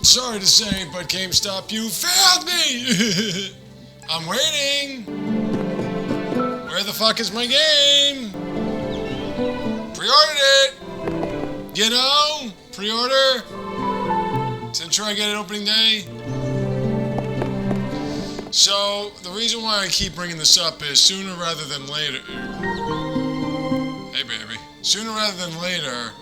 Sorry to say, but GameStop, you failed me! I'm waiting! Where the fuck is my game? Pre-ordered it! You know? Pre-order? To try to get it opening day? So, the reason why I keep bringing this up is sooner rather than later... Hey, baby. Sooner rather than later,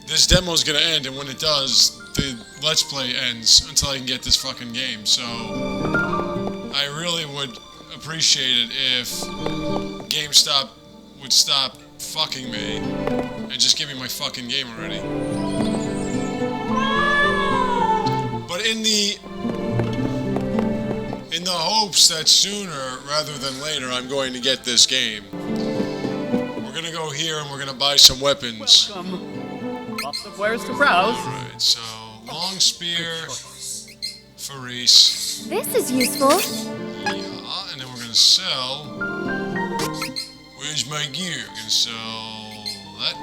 this demo is gonna end, and when it does, the Let's Play ends until I can get this fucking game. So, I really would appreciate it if GameStop would stop fucking me and just give me my fucking game already. But in the hopes that sooner rather than later I'm going to get this game, we're gonna go here and we're gonna buy some weapons. Welcome. Lots of wares to browse. Alright, so long spear, Faerie. This is useful. Yeah, and then we're gonna sell. Where's my gear? Gonna sell that.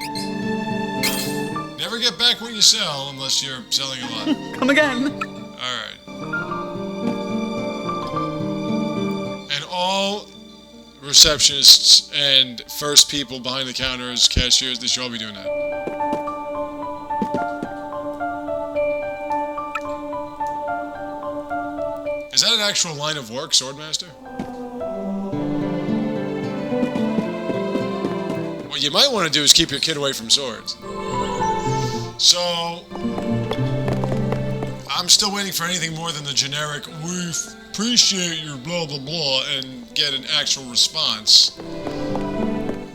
Never get back what you sell unless you're selling a lot. Come again. Alright. And all receptionists and first people behind the counters, cashiers, they should all be doing that. Is that an actual line of work, Swordmaster? What you might want to do is keep your kid away from swords. So, I'm still waiting for anything more than the generic, we appreciate your blah blah blah, and get an actual response.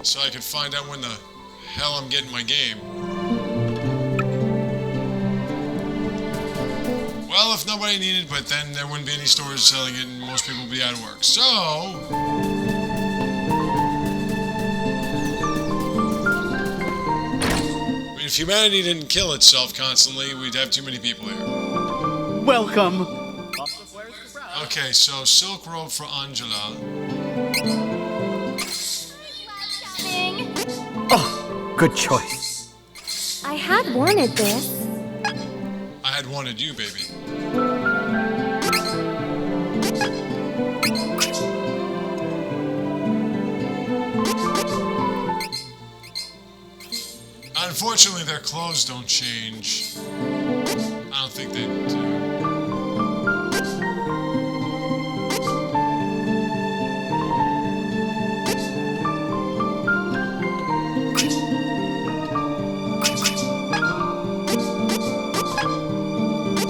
So I can find out when the hell I'm getting my game. Well, if nobody needed, but then there wouldn't be any stores selling it and most people would be out of work. So... if humanity didn't kill itself constantly, we'd have too many people here. Welcome. Lots of wares to browse. Okay, so silk robe for Angela. Oh, good choice. I had wanted this. I had wanted you, baby. Unfortunately, their clothes don't change. I don't think they do.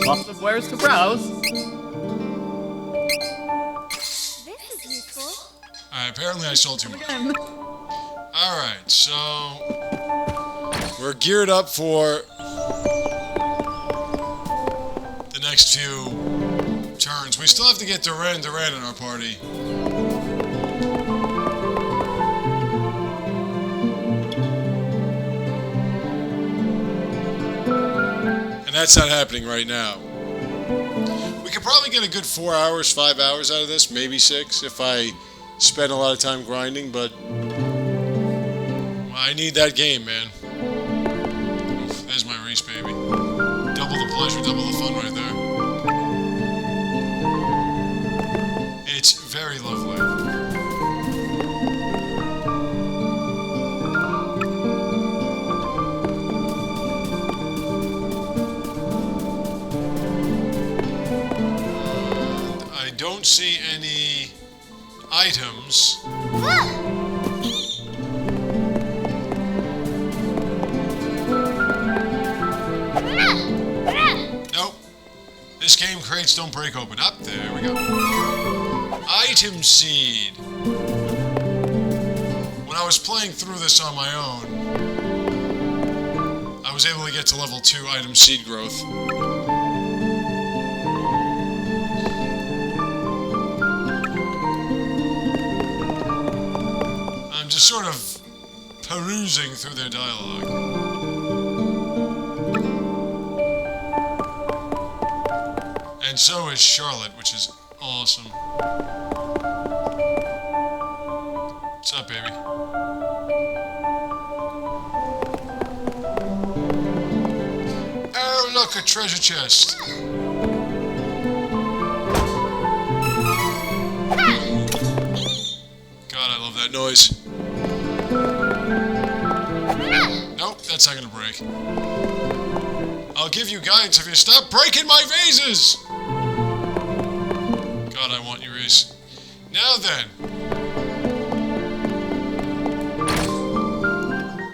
Lots of wares to browse. This is useful. Alright, apparently I sold too much. Again. Alright, so... we're geared up for the next few turns. We still have to get Duran in our party. And that's not happening right now. We could probably get a good 4 hours, 5 hours out of this, maybe 6, if I spend a lot of time grinding, but I need that game, man. There's my Reese, baby. Double the pleasure, double the fun right there. It's very lovely. I don't see any items. Nope. This game crates don't break open. Up there we go. Item seed. When I was playing through this on my own, I was able to get to level 2 item seed growth. I'm just sort of perusing through their dialogue. And so is Charlotte, which is awesome. What's up, baby? Oh, look, a treasure chest. that noise. Nope, that's not gonna break. I'll give you guidance if you stop breaking my vases! God, I want you, Reese. Now then.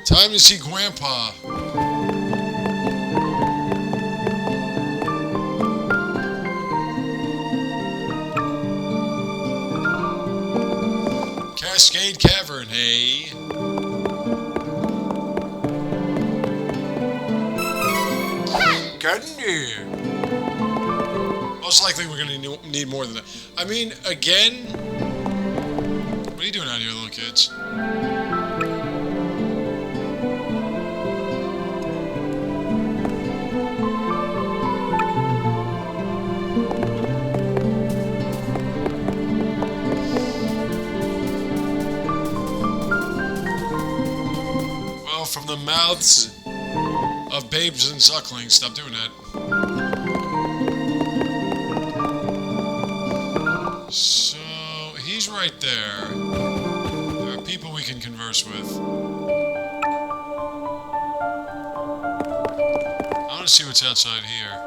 Time to see Grandpa. Cascade Cavern, hey. Getting near. Most likely we're gonna need more than that. I mean, again... What are you doing out here, little kids? Well, from the mouths of babes and sucklings, stop doing that. So, he's right there. There are people we can converse with. I want to see what's outside here.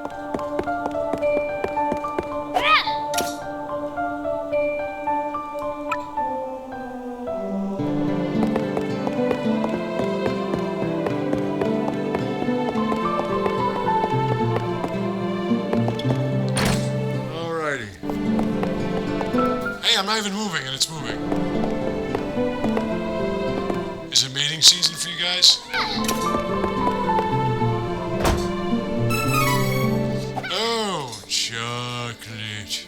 I'm not even moving, and it's moving. Is it mating season for you guys? Oh, chocolate.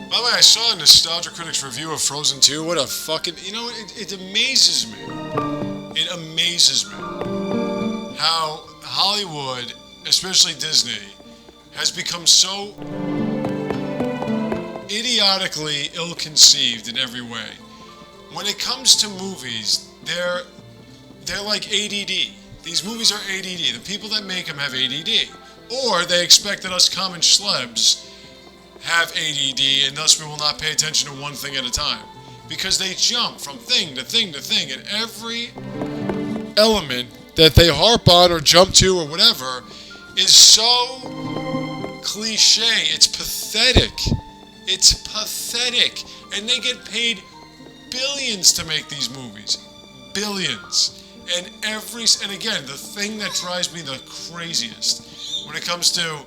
By the way, I saw a Nostalgia Critic's review of Frozen 2. What a fucking... You know, it amazes me. It amazes me how Hollywood, especially Disney, has become so idiotically ill-conceived in every way. When it comes to movies, they're like ADD. These movies are ADD. The people that make them have ADD. Or they expect that us common schlebs have ADD, and thus we will not pay attention to one thing at a time. Because they jump from thing to thing to thing, and every element that they harp on or jump to or whatever is so cliche. It's pathetic. It's pathetic. And they get paid billions to make these movies. Billions. And again, the thing that drives me the craziest when it comes to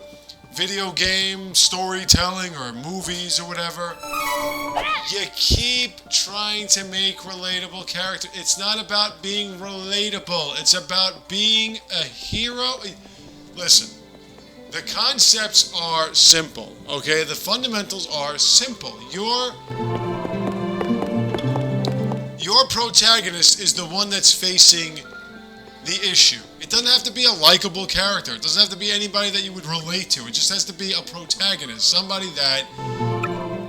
video game storytelling or movies or whatever, you keep trying to make relatable characters. It's not about being relatable. It's about being a hero. Listen, the concepts are simple, okay? The fundamentals are simple. Your protagonist is the one that's facing the issue. It doesn't have to be a likable character. It doesn't have to be anybody that you would relate to. It just has to be a protagonist, somebody that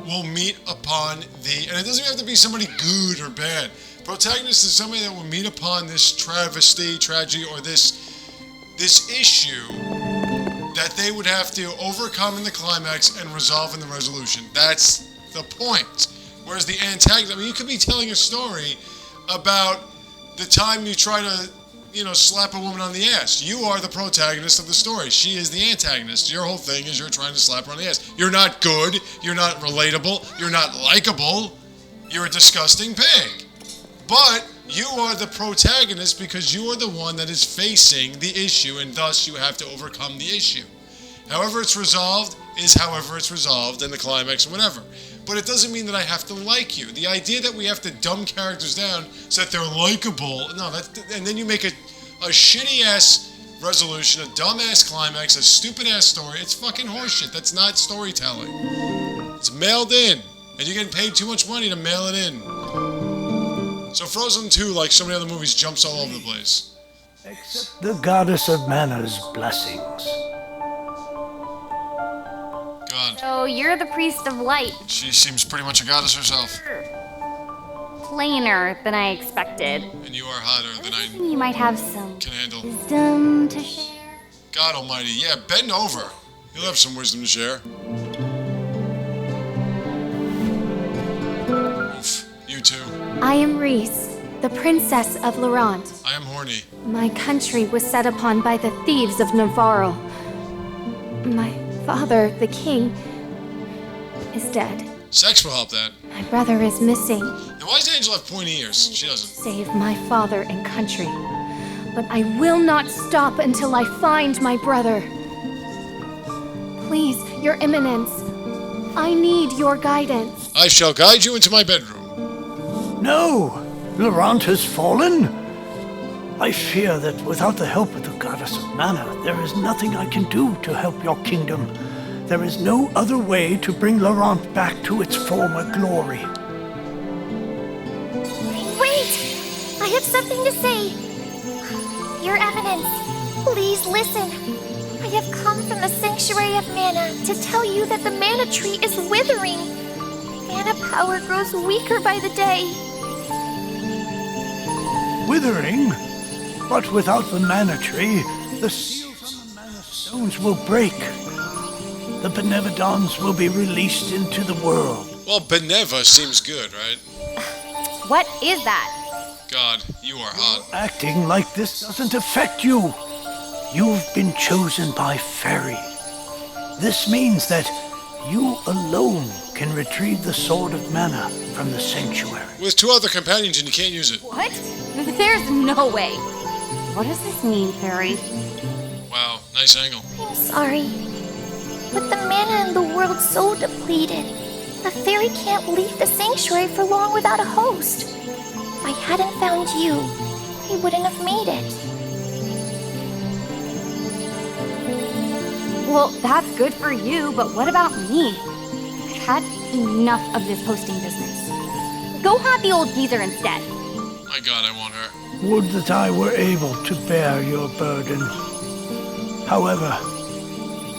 will meet upon and it doesn't have to be somebody good or bad. Protagonist is somebody that will meet upon this travesty, tragedy, or this issue that they would have to overcome in the climax and resolve in the resolution. That's the point. Whereas the antagonist, I mean, you could be telling a story about the time you try to, slap a woman on the ass. You are the protagonist of the story. She is the antagonist. Your whole thing is you're trying to slap her on the ass. You're not good. You're not relatable. You're not likable. You're a disgusting pig. But you are the protagonist because you are the one that is facing the issue, and thus you have to overcome the issue. However it's resolved is however it's resolved in the climax or whatever. But it doesn't mean that I have to like you. The idea that we have to dumb characters down so that they're likable, and then you make a shitty-ass resolution, a dumb-ass climax, a stupid-ass story. It's fucking horseshit. That's not storytelling. It's mailed in, and you're getting paid too much money to mail it in. So Frozen 2, like so many other movies, jumps all over the place. Accept the goddess of manners' blessings. God. So you're the priest of light. She seems pretty much a goddess herself. Plainer than I expected. And you are hotter than I You might have some can handle. wisdom to share. God almighty, yeah, bend over. You'll have some wisdom to share. too. I am Reese, the princess of Laurent. I am horny. My country was set upon by the thieves of Navarro. My father, the king, is dead. Sex will help that. My brother is missing. And why does Angel have pointy ears? She doesn't. Save my father and country. But I will not stop until I find my brother. Please, Your Eminence, I need your guidance. I shall guide you into my bedroom. No! Laurent has fallen? I fear that without the help of the goddess of mana, there is nothing I can do to help your kingdom. There is no other way to bring Laurent back to its former glory. Wait! I have something to say. Your Eminence, please listen. I have come from the Sanctuary of Mana to tell you that the mana tree is withering. Mana power grows weaker by the day. Withering? But without the mana tree, the seals on the mana stones will break. The Benevodons will be released into the world. Well, Beneva seems good, right? What is that? God, you are hot. Acting like this doesn't affect you. You've been chosen by Faerie. This means that you alone can retrieve the Sword of Mana from the Sanctuary. With 2 other companions and you can't use it. What? There's no way. What does this mean, Faerie? Wow, nice angle. I'm sorry. With the mana in the world so depleted, a fairy can't leave the sanctuary for long without a host. If I hadn't found you, I wouldn't have made it. Well, that's good for you, but what about me? I've had enough of this hosting business. Go have the old geezer instead. My God, I want her. Would that I were able to bear your burden. However,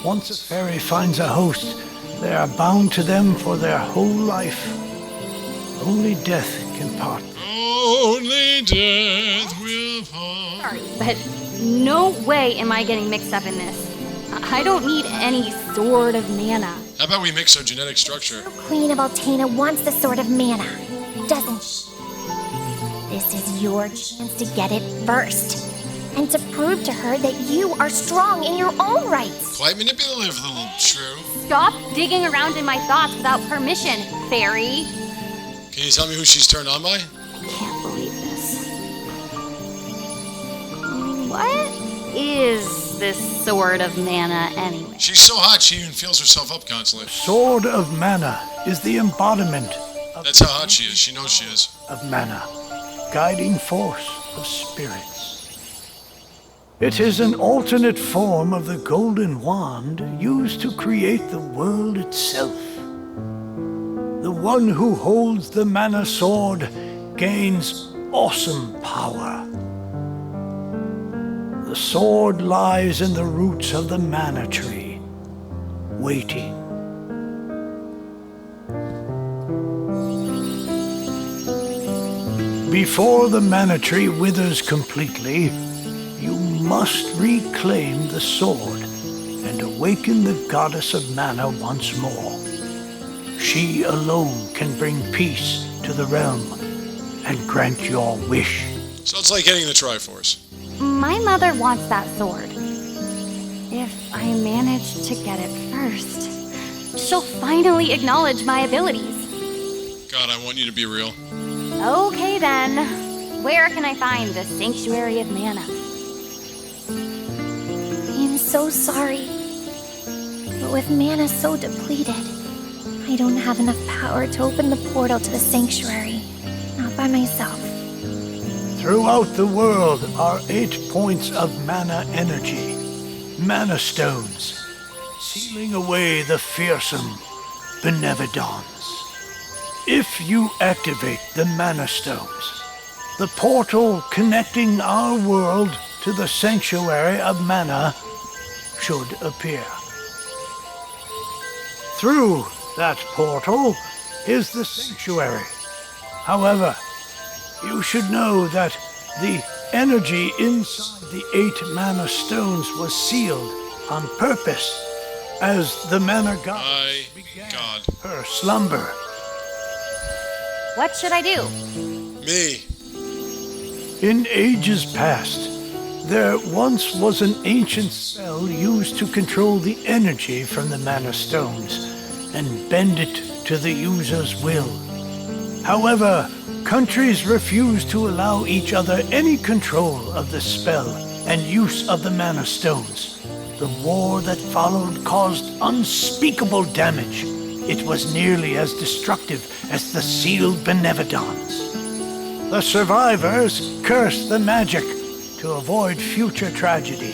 once a fairy finds a host, they are bound to them for their whole life. Only death can part them. Only death will part. Sorry, but no way am I getting mixed up in this. I don't need any sword of mana. How about we mix our genetic structure? Queen of Altena wants the Sword of Mana, doesn't she? This is your chance to get it first, and to prove to her that you are strong in your own rights. Quite manipulative, little shrew. Stop digging around in my thoughts without permission, Faerie. Can you tell me who she's turned on by? I can't believe this. What is this sword of mana anyway? She's so hot she even feels herself up constantly. Sword of Mana is the embodiment of That's how hot she is. She knows she is. of mana, guiding force of spirits. It is an alternate form of the golden wand used to create the world itself. The one who holds the mana sword gains awesome power. The sword lies in the roots of the mana tree, waiting. Before the mana tree withers completely, you must reclaim the sword and awaken the goddess of mana once more. She alone can bring peace to the realm and grant your wish. So it's like getting the Triforce. My mother wants that sword. If I manage to get it first, she'll finally acknowledge my abilities. God, I want you to be real. Okay then. Where can I find the Sanctuary of Mana? I am so sorry, but with mana so depleted, I don't have enough power to open the portal to the sanctuary. Not by myself. Throughout the world are 8 points of mana energy, mana stones, sealing away the fearsome Benevodons. If you activate the mana stones, the portal connecting our world to the Sanctuary of Mana should appear. Through that portal is the Sanctuary. However, you should know that the energy inside the 8 mana stones was sealed on purpose as the mana goddess My began God. her slumber. What should I do? Me. In ages past, there once was an ancient spell used to control the energy from the mana stones and bend it to the user's will. However, countries refused to allow each other any control of the spell and use of the mana stones. The war that followed caused unspeakable damage. It was nearly as destructive as the sealed Benevodons. The survivors cursed the magic to avoid future tragedy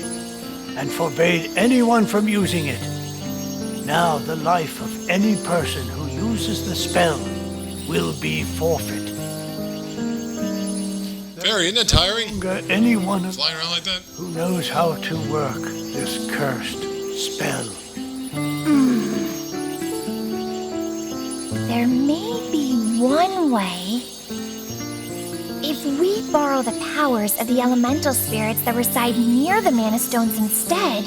and forbade anyone from using it. Now the life of any person who uses the spell will be forfeit. Faerie, isn't that tiring? Anyone Flying around like that? who knows how to work this cursed spell. There may be one way. If we borrow the powers of the elemental spirits that reside near the mana stones instead,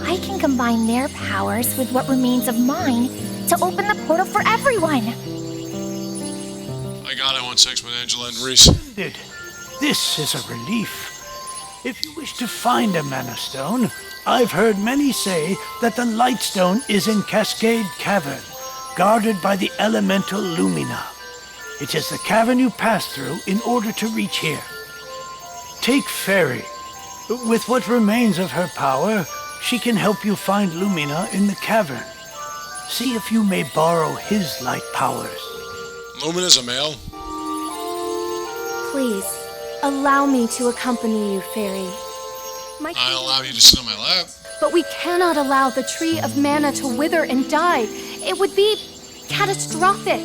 I can combine their powers with what remains of mine to open the portal for everyone. I want sex with Angela and Reese. This is a relief. If you wish to find a mana stone, I've heard many say that the light stone is in Cascade Cavern, guarded by the elemental Lumina. It is the cavern you pass through in order to reach here. Take Faerie. With what remains of her power, she can help you find Lumina in the cavern. See if you may borrow his light powers. Lumina's a male? Please, allow me to accompany you, Faerie. I'll allow you to sit on my lap. But we cannot allow the tree of mana to wither and die. It would be catastrophic.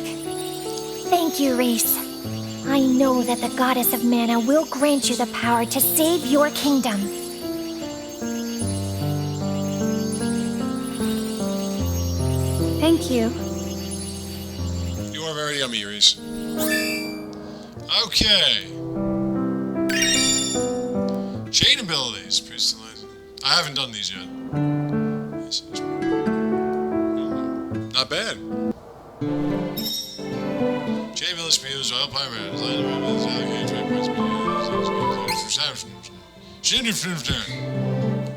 Thank you, Reese. I know that the goddess of mana will grant you the power to save your kingdom. Thank you. You are very yummy, Reese. Okay. Chain abilities. I haven't done these yet. Not bad. Chain abilities be used while pirates.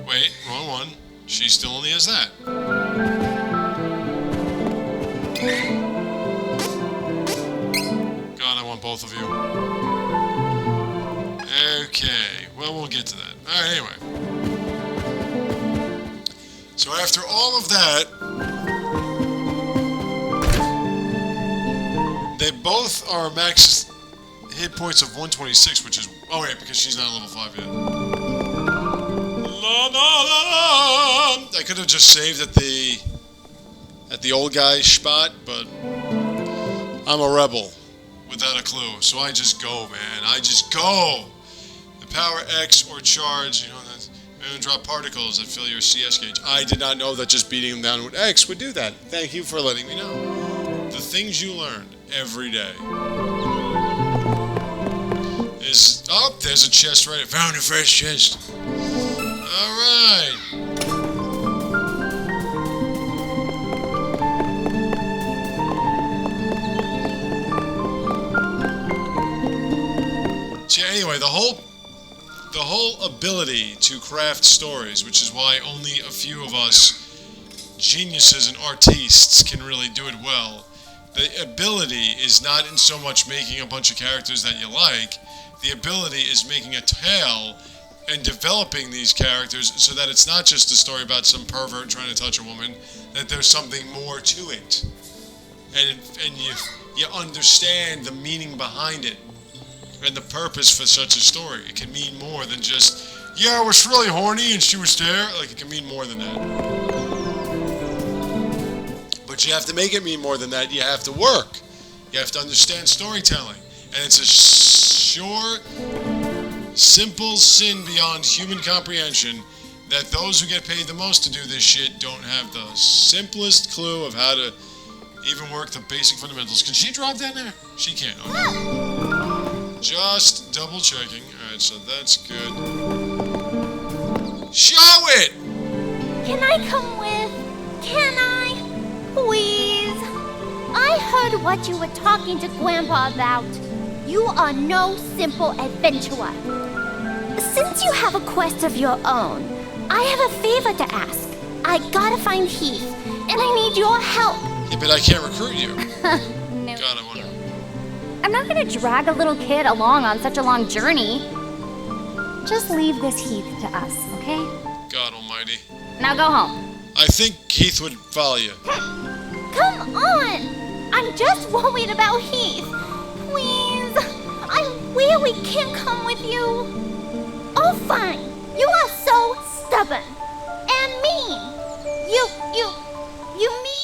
Wait, wrong one. She still only has that. God, I want both of you. Okay, well, we'll get to that. Alright, anyway. So after all of that, they both are max hit points of 126, which is... Oh, wait, because she's not level 5 yet. La, la, la, la. I could have just saved at the old guy spot, but I'm a rebel without a clue, so I just go, man. I just go. The power X or charge, you know, that's drop particles that fill your CS gauge. I did not know that just beating them down with X would do that. Thank you for letting me know. The things you learned every day is... Oh, there's a chest right. I found a fresh chest. Alright. So anyway, the whole ability to craft stories, which is why only a few of us geniuses and artistes can really do it well. The ability is not in so much making a bunch of characters that you like. The ability is making a tale and developing these characters so that it's not just a story about some pervert trying to touch a woman, that there's something more to it. And you understand the meaning behind it and the purpose for such a story. It can mean more than just, yeah, I was really horny and she was there. Like, it can mean more than that. But you have to make it mean more than that. You have to work. You have to understand storytelling. And it's a sure, simple sin beyond human comprehension that those who get paid the most to do this shit don't have the simplest clue of how to even work the basic fundamentals. Can she drop down there? She can't. Okay. Just double checking. Alright, so that's good. Show it! Can I come with? Can I? Please? I I heard what you were talking to Grandpa about. You are no simple adventurer. Since you have a quest of your own, I have a favor to ask. I gotta find Heath, and I need your help. Yeah, but I can't recruit you. No. God, I wonder. I'm not gonna drag a little kid along on such a long journey. Just leave this Heath to us, okay? God almighty. Now go home. I think Heath would follow you. Come on! I'm just worried about Heath. Please, I really can't come with you. Oh, fine. You are so stubborn and mean. You mean?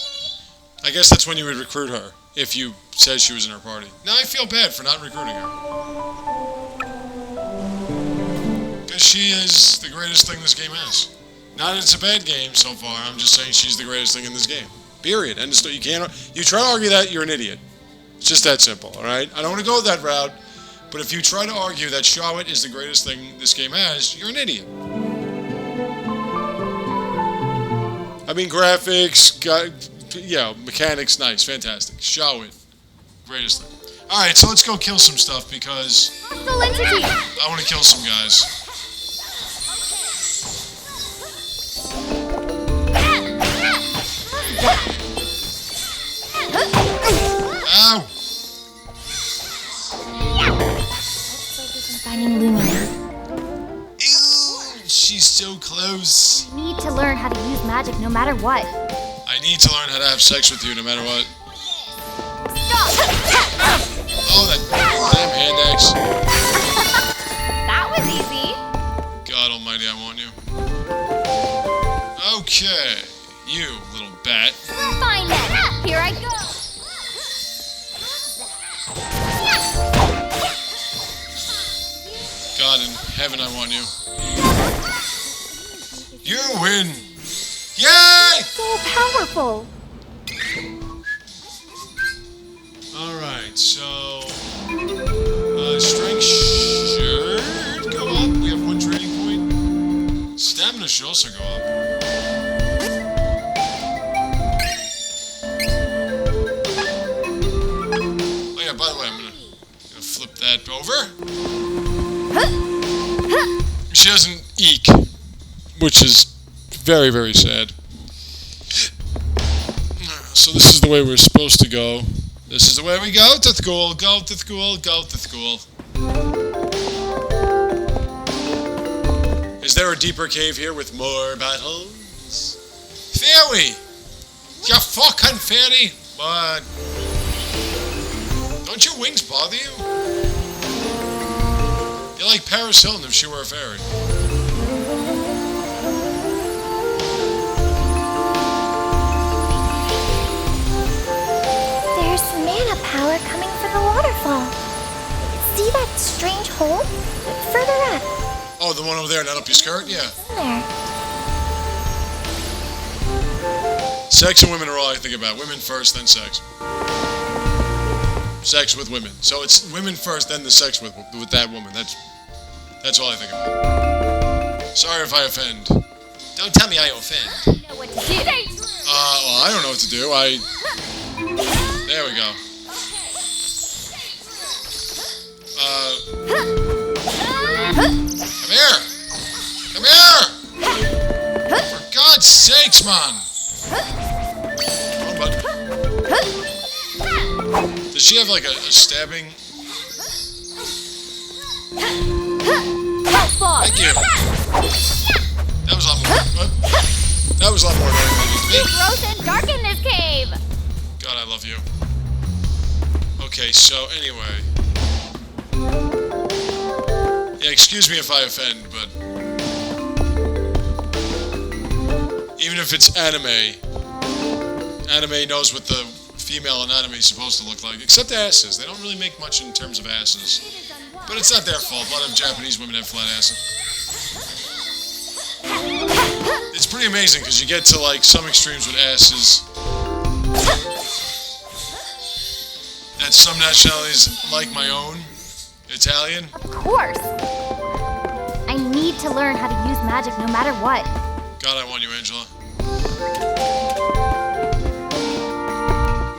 I guess that's when you would recruit her, if you said she was in her party. Now I feel bad for not recruiting her. Because she is the greatest thing this game has. Not that it's a bad game so far, I'm just saying she's the greatest thing in this game. Period. End of story. You try to argue that, you're an idiot. It's just that simple, alright? I don't want to go that route, but if you try to argue that Charlotte is the greatest thing this game has, you're an idiot. I mean, graphics, mechanics, nice, fantastic. Charlotte, greatest thing. Alright, so let's go kill some stuff because Hostile entity! I want to kill some guys. Ow! Finding Lumina. Ew, she's so close. I need to learn how to use magic no matter what. I need to learn how to have sex with you no matter what. Oh, that damn hand axe. That was easy. God almighty, I want you. Okay, you little bat. Fine then. Here I go. God in heaven, I want you. You win! Yay! So powerful. Alright, so... strength should go up. We have one training point. Stamina should also go up. Oh yeah, by the way, I'm gonna flip that over. She doesn't eek, which is very, very sad. So this is the way we're supposed to go. This is the way we go to school, go to school, go to school. Is there a deeper cave here with more battles? Faerie! You fucking Faerie! What? Don't your wings bother you? You're like Paris Hilton if she were a fairy. There's mana power coming from the waterfall. See that strange hole? Further up. Oh, the one over there, not up your skirt? Yeah. There. Sex and women are all I think about. Women first, then sex. Sex with women. So it's women first, then the sex with that woman. That's all I think about. Sorry if I offend. Don't tell me I offend. Know what to do. Well, I don't know what to do. There we go. Come here! Come here! For God's sakes, man! Come on, bud. Does she have like a stabbing? Thank you. That was a lot more. What? That was a lot more annoying than it needed to be. Gross and dark in this cave. God, I love you. Okay, so anyway. Yeah, excuse me if I offend, but even if it's anime knows what the female anatomy is supposed to look like, except asses. They don't really make much in terms of asses. But it's not their fault. A lot of Japanese women have flat asses. It's pretty amazing because you get to like some extremes with asses that some nationalities, like my own, Italian. Of course. I need to learn how to use magic no matter what. God, I want you, Angela.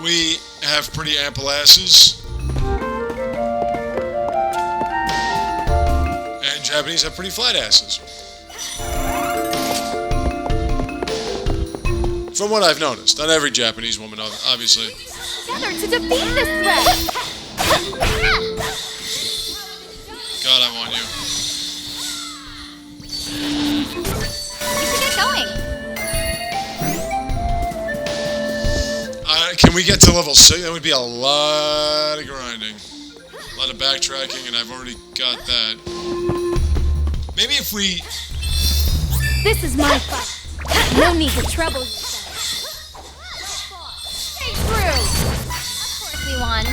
We have pretty ample asses. And Japanese have pretty flat asses. From what I've noticed. Not every Japanese woman, obviously. Together to defeat this threat! God, I want you. We should get going. Can we get to level 6? That would be a lot of grinding. A lot of backtracking, and I've already got that. Maybe if we... This is my fight. No need to trouble yourself. Hey, shrew. Of course we won.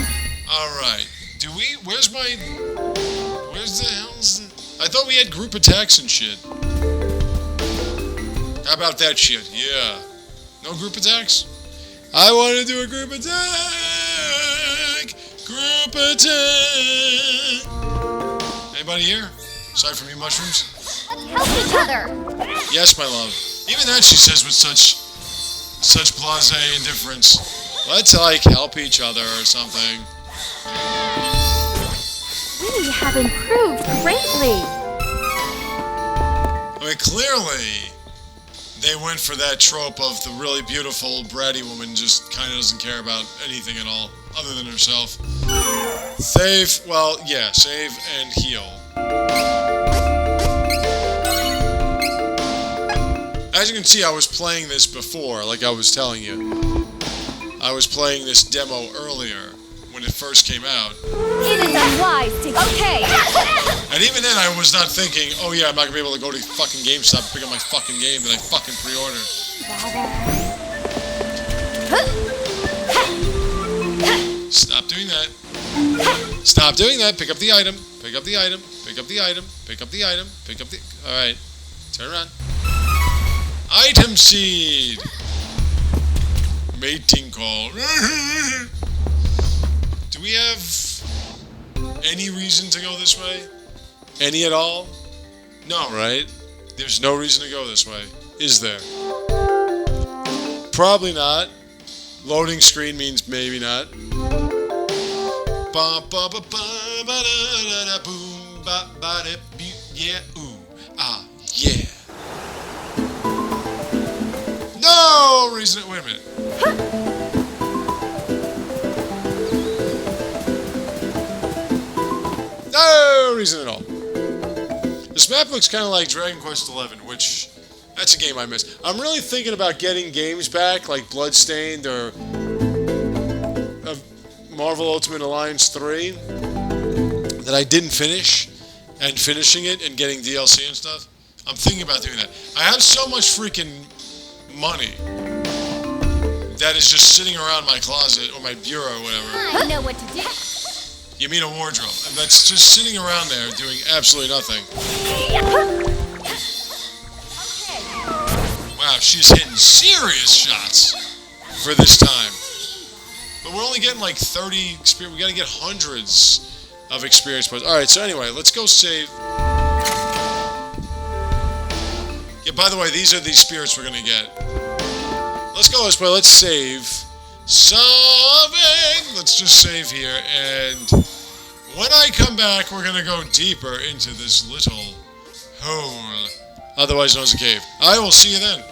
Alright. Do we... Where's the hell's the... I thought we had group attacks and shit. How about that shit? Yeah. No group attacks? I want to do a group attack! Group attack! Anybody here? Aside from you mushrooms? Let's help each other. Yes, my love. Even that she says with such blasé indifference. Let's, like, help each other or something. We have improved greatly. I mean, clearly, they went for that trope of the really beautiful, bratty woman just kind of doesn't care about anything at all, other than herself. Save, well, yeah, save and heal. As you can see, I was playing this before, like I was telling you. I was playing this demo earlier, when it first came out. It is unwise to... Okay! And even then, I was not thinking, oh yeah, I'm not gonna be able to go to fucking GameStop and pick up my fucking game that I fucking pre-ordered. Stop doing that. Stop doing that. Pick up the item. Pick up the item. Pick up the item. Pick up the item. Pick up the... Alright. Turn around. Item seed! Mating call. Do we have any reason to go this way? Any at all? No, right? There's no reason to go this way, is there? Probably not. Loading screen means maybe not. Yeah, ooh, ah, yeah. No reason. Wait a minute. No reason at all. This map looks kind of like Dragon Quest XI, which that's a game I missed. I'm really thinking about getting games back like Bloodstained or Marvel Ultimate Alliance 3 that I didn't finish, and finishing it and getting DLC and stuff. I'm thinking about doing that. I have so much freaking money that is just sitting around my closet or my bureau or whatever. I know what to do. You mean a wardrobe? And that's just sitting around there doing absolutely nothing. Wow, she's hitting serious shots for this time. But we're only getting like 30 experience. We gotta get hundreds of experience points. Alright, so anyway, let's go save. Yeah, by the way, these are the spirits we're gonna get. Let's go this way. Let's save. Solving! Let's just save here, and when I come back, we're gonna go deeper into this little hole, otherwise known as a cave. I will see you then.